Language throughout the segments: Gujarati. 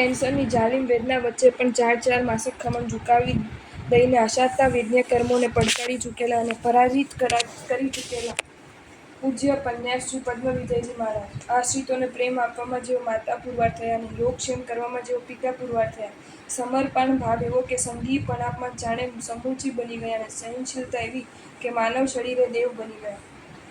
કેન્સરની જાલિમ વેદના વચ્ચે પણ 4 માસક ખમણ ઝુકાવી દઈને આશાતા વેદન્ય કર્મોને પડકારી ચૂકેલા અને પરાજિત કરી ચૂકેલા પૂજ્ય પન્યાશ્રી પદ્મ વિજયજી મહારાજ. આશ્રિતોને પ્રેમ આપવામાં જેઓ માતા પુરવાર થયા અને યોગક્ષેમ કરવામાં જેઓ પિતા પુરવાર થયા, સમર્પણ ભાવ એવો કે સંગીપણામાં જાણે સમૂચી બની ગયા અને સહનશીલતા એવી કે માનવ શરીરે દેવ બની ગયા.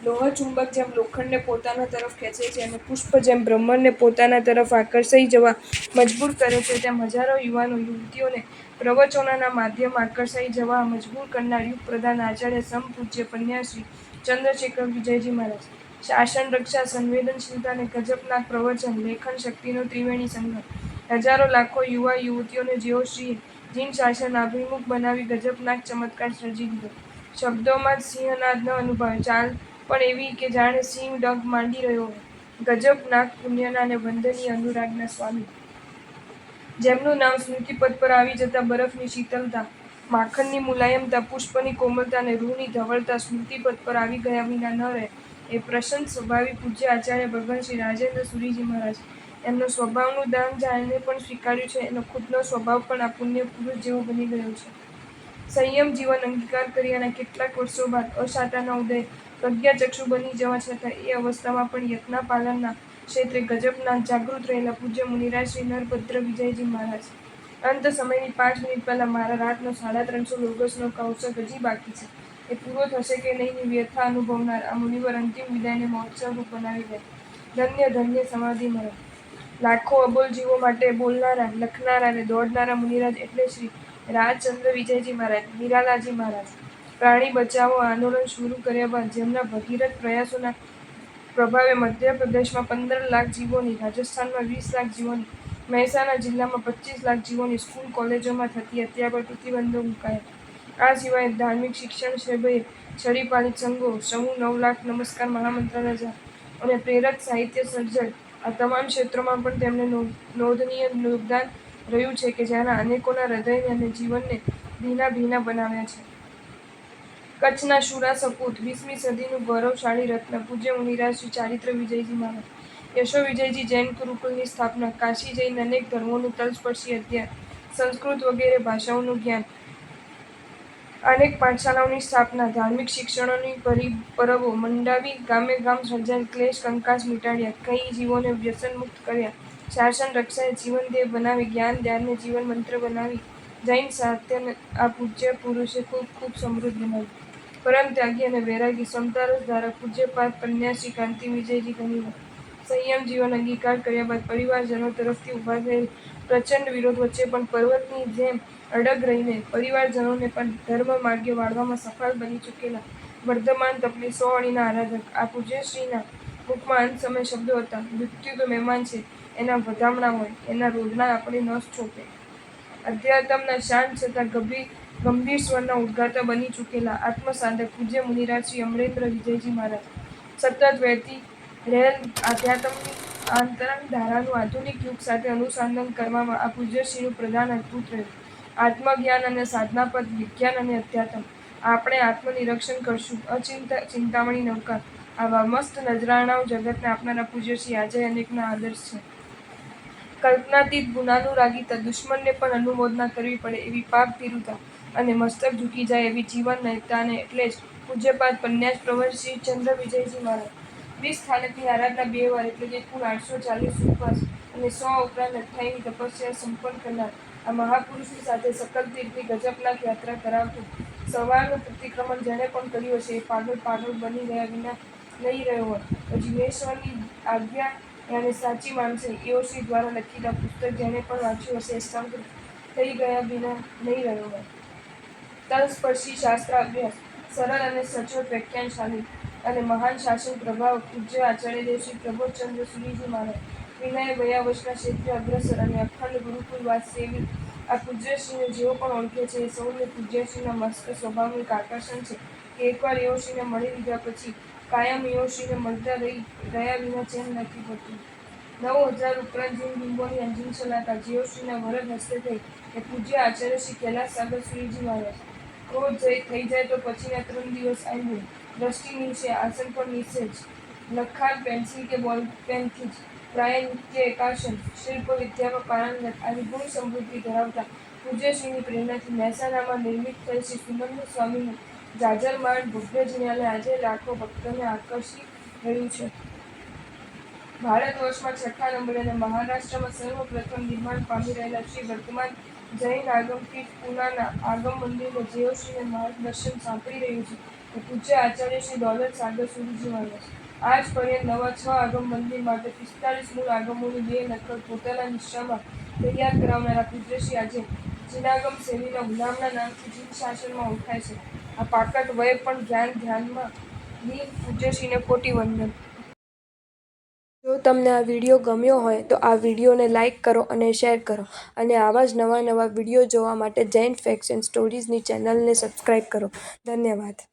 લોહચુંબક જેમ લોખંડને પોતાના તરફ ખેંચે છે અને પુષ્પ જેમ ભ્રમરને પોતાના તરફ આકર્ષાઈ જવા મજબૂર કરે છે, તેમ હજારો યુવાનો યુવતીઓને પ્રવચનોના માધ્યમ આકર્ષાઈ જવા મજબૂર કરનાર યુગપ્રધાન આચાર્ય સમપૂજ્ય પન્યાશ્રી ચંદ્રશેખર વિજયજી મહારાજ. શાસન, રક્ષા, સંવેદનશીલતા અને ગજબનાક પ્રવચન, લેખન શક્તિનો ત્રિવેણી સંગમ. હજારો લાખો યુવા યુવતીઓને જેઓશ્રીએ જીન શાસન અભિમુખ બનાવી ગજબનાક ચમત્કાર સર્જી દીધો. શબ્દોમાં જ સિંહનાદ ન અનુભવાય, ચાલ પણ એવી કે જાણે સિંહ ડંખ માંડી રહ્યો હોય. ગજબનાક પુણ્યના અને વંદનીય અનુરાગના સ્વામી, જેમનું નામ સ્મૃતિપથ પર આવી જતાં બરફની શીતલતા, માખણની મુલાયમતા, પુષ્પની કોમળતા અને રૂની ધવળતા સ્મૃતિપથ પર આવી ગયા વિના ન રહે, એ પ્રસન્ન સ્વભાવી પૂજ્ય આચાર્ય ભગવાન શ્રી રાજેન્દ્ર સુરીજી મહારાજ. એમનો સ્વભાવનું દાન જાણે પણ સ્વીકાર્યું છે, એનો ખુદનો સ્વભાવ પણ આ પુણ્ય પુરુષ જેવો બની ગયો છે. સંયમ જીવન અંગીકાર કર્યાના કેટલાક વર્ષો બાદ અશાતાના ઉદય પ્રજ્ઞાચક્ષુ બની જવા છતાં એ અવસ્થામાં પણ યજ્ઞ પાલનના ક્ષેત્રે ગજબનાક જાગૃત રહેલા પૂજ્ય મુનિરાજ શ્રી નરભદ્ર વિજયજી મહારાજ. અંત સમયની 5 મિનિટ પહેલાં મારા રાતનો 350 લોગસનો કૌશક હજી બાકી છે. એ પૂરો થશે કે નહીંની વ્યથા અનુભવનાર આ મુનિવર અંતિમ વિદાયને મહોત્સવરૂપ બનાવી દે. ધન્ય ધન્ય સમાધિ મરણ. લાખો અબોલ જીવો માટે બોલનારા, લખનારા અને દોડનારા મુનિરાજ એટલે શ્રી રાજચંદ્ર વિજયજી મહારાજ, નિરાલાજી મહારાજ. પ્રાણી બચાવો આંદોલન શરૂ કર્યા બાદ જેમના ભગીરથ પ્રયાસોના પ્રભાવે મધ્યપ્રદેશમાં 15 લાખ જીવોની, રાજસ્થાનમાં 20 લાખ જીવોની, મહેસાણા જિલ્લામાં 25 લાખ જીવોની સ્કૂલ કોલેજોમાં થતી હત્યા પર પ્રતિબંધો મુકાયા. આ સિવાય ધાર્મિક શિક્ષણ સેબએ છડીપાલિત સંઘો, સમૂહ 9 લાખ નમસ્કાર મહામંત્રના જાપ અને પ્રેરક સાહિત્ય સર્જન, આ તમામ ક્ષેત્રોમાં પણ તેમને નોંધનીય યોગદાન રહ્યું છે કે જેના અનેકોના હૃદયને અને જીવનને ભીના બનાવ્યા છે. કચ્છના શુરા સપૂત, 20મી સદીનું ગૌરવશાળી રત્ન, પૂજ્ય મુનિરાજ શ્રી ચારિત્ર વિજયજી મહારાજ. યશો વિજયજી જૈન ગુરુકુલની સ્થાપના, કાશી જઈને અનેક ધર્મોનું તલસ્પર્શી અધ્યયન, સંસ્કૃત વગેરે ભાષાઓનું જ્ઞાન, અનેક પાઠશાળાઓની સ્થાપના, ધાર્મિક શિક્ષણોની પરબો મંડાવી ગામે ગામ સર્જાઈ ક્લેશ કંકાસ મિટાડ્યા, કઈ જીવોને વ્યસનમુક્ત કર્યા, શાસન રક્ષાએ જીવનધ્યેય બનાવી, જ્ઞાન ધ્યાનને જીવન મંત્ર બનાવી, જૈન સાહિત્યને આ પૂજ્ય પુરુષે ખૂબ સમૃદ્ધ બનાવ્યું. પરમ ત્યાગી અને વૈરાગી, સમતારસ ધારક પૂજ્યપાદ પન્યાશ્રી કાંતિ વિજયજી ઘનીવર. સંયમ જીવન અંગીકાર કર્યા બાદ પરિવારજનો તરફથી ઊભા થયેલ પ્રચંડ વિરોધ વચ્ચે પણ પર્વતની જેમ અડગ રહીને પરિવારજનોને પણ ધર્મ માર્ગે વાળવામાં સફળ બની ચૂકેલા વર્ધમાન તપની 100 અણીના આરાધક, આ પૂજ્યશ્રીના મુખમાં અંત સમયે શબ્દો હતા: મૃત્યુ તો મહેમાન છે, એના વધામણા હોય, એના રોદણા આપણે ન છોપે. અધ્યાત્મના શાંત છતાં ગંભીર સ્વરના ઉદ્ગાતા બની ચૂકેલા આત્મસાધક પૂજ્ય મુનિરાજ શ્રી અમરેન્દ્ર વિજયજી મહારાજ. સતત વહેતી રહેલ આધ્યાત્મની આંતરંગ ધારાનું આધુનિક યુગ સાથે અનુસંધાન કરવામાં આ પૂજ્યશ્રીનું પ્રદાન અદભુત રહ્યું. આત્મજ્ઞાન અને સાધનાપદ, વિજ્ઞાન અને અધ્યાત્મ, આપણે આત્મનિરીક્ષણ કરશું. ચિંતામણી નવકાર, આવા મસ્ત નજરાણાઓ જગતને આપનારા પૂજ્યશ્રી આજે અનેકના આદર્શ છે. કલ્પનાતીત ગુણાનુરાગીતા, દુશ્મનને પણ અનુમોદના કરવી પડે એવી પાપ ભીરુતા અને મસ્તક ઝૂકી જાય એવી જીવન નૈતિકતા અને એટલે જ પૂજ્યપાદ પન્યાસ પ્રવર શ્રી ચંદ્ર વિજયજી મહારાજ. 20 સ્થાનકની આરાધના 2 વાર એટલે કે કુલ 840 ઉપવાસ અને 100 ઉપરાંત 28ની તપસ્યા સંપન્ન કરનાર આ મહાપુરુષની સાથે સકલ તીર્થની ગજબનાક યાત્રા કરાવતું સવારનું પ્રતિક્રમણ જેણે પણ કર્યું હશે એ પાગલ બની ગયા વિના નહીં રહ્યો હોય. અજિનેશ્વરની આજ્ઞા એને સાચી માનશે એઓ શ્રી દ્વારા લખેલા પુસ્તક જેણે પણ વાંચ્યું હશે એ સ્તબ્ધ થઈ ગયા વિના નહીં રહ્યો હોય. તલસ્પર્શી શાસ્ત્ર અભ્યાસ, સરળ અને સચોટ વ્યાખ્યાનશાલી અને મહાન શાસન પ્રભાવ પૂજ્ય આચાર્યદેવ શ્રી પ્રબોધચંદ્ર સુરીજી મહારાજ. વિનય વયાવશના ક્ષેત્રે અગ્રસર અને અખંડ ગુરુકુલવાસ સેવી આ પૂજ્યશ્રીને જેઓ પણ ઓળખે છે એ સૌને પૂજ્યશ્રીના મસ્ત સ્વભાવનું એક આકર્ષણ છે કે એકવાર એઓશ્રીને મળી લીધા પછી કાયમ એઓશ્રીને મળતા રહ્યા વિના ચેન નથી પડતું. 9000 ઉપરાંત જીન બિંબોની અંજન શલાકા જેઓશ્રીના વરદ હસ્તે થઈ એ પૂજ્ય આચાર્ય શ્રી કૈલાસ સાગર સુરીજી મહારાજ. ક્રોધ થઈ જાય તો પછીના 3 દિવસ આંબો, દ્રષ્ટિ નીચે, આસન પર નીચે જ લખાણ પેન્સિલ કે બોલપેનથી જ. પ્રાય નિત્ય એકાસન, શિલ્પ વિદ્યામાં પારંગત આવી ગુણ સમૃદ્ધિ ધરાવતા પૂજ્યશ્રીની પ્રેરણાથી મહેસાણામાં નિર્મિત થયેલ શ્રી સુમંત સ્વામીનું જાજરમાન ભવ્ય જિનાલય આજે લાખો ભક્તોને આકર્ષી રહ્યું છે. ભારત વર્ષમાં છઠ્ઠા નંબરે અને મહારાષ્ટ્રમાં સર્વપ્રથમ નિર્માણ પામી રહેલા શ્રી વર્તમાન જૈન આગમપીઠ પૂનાના આગમ મંદિરને જેઓ શ્રીને માર્ગદર્શન સાંપડી રહ્યું છે તે પૂજ્ય આચાર્ય શ્રી દૌલત સાગર સુરીજી મહારાજ. આજ પર્યંત નવા 6 આગમ મંદિર માટે 45 મૂળ આગમોની 2 નકલ પોતાના નિશ્ચામાં તૈયાર કરાવનારા પૂજ્યશ્રી આજે જીનાગમ શૈલીના ગુલામના નામથી જીન શાસનમાં ઓળખાય છે. આ પાકટ વયે પણ ધ્યાનમાં લીન પૂજ્યશ્રીને કોટી વંદન. જો તમને આ વિડીયો ગમ્યો હોય તો આ વિડીયોને લાઇક કરો અને શેર કરો અને આવા જ નવા વિડીયો જોવા માટે જૈન ફેક્ટ્સ એન્ડ સ્ટોરીઝની ચેનલને સબસ્ક્રાઈબ કરો. ધન્યવાદ.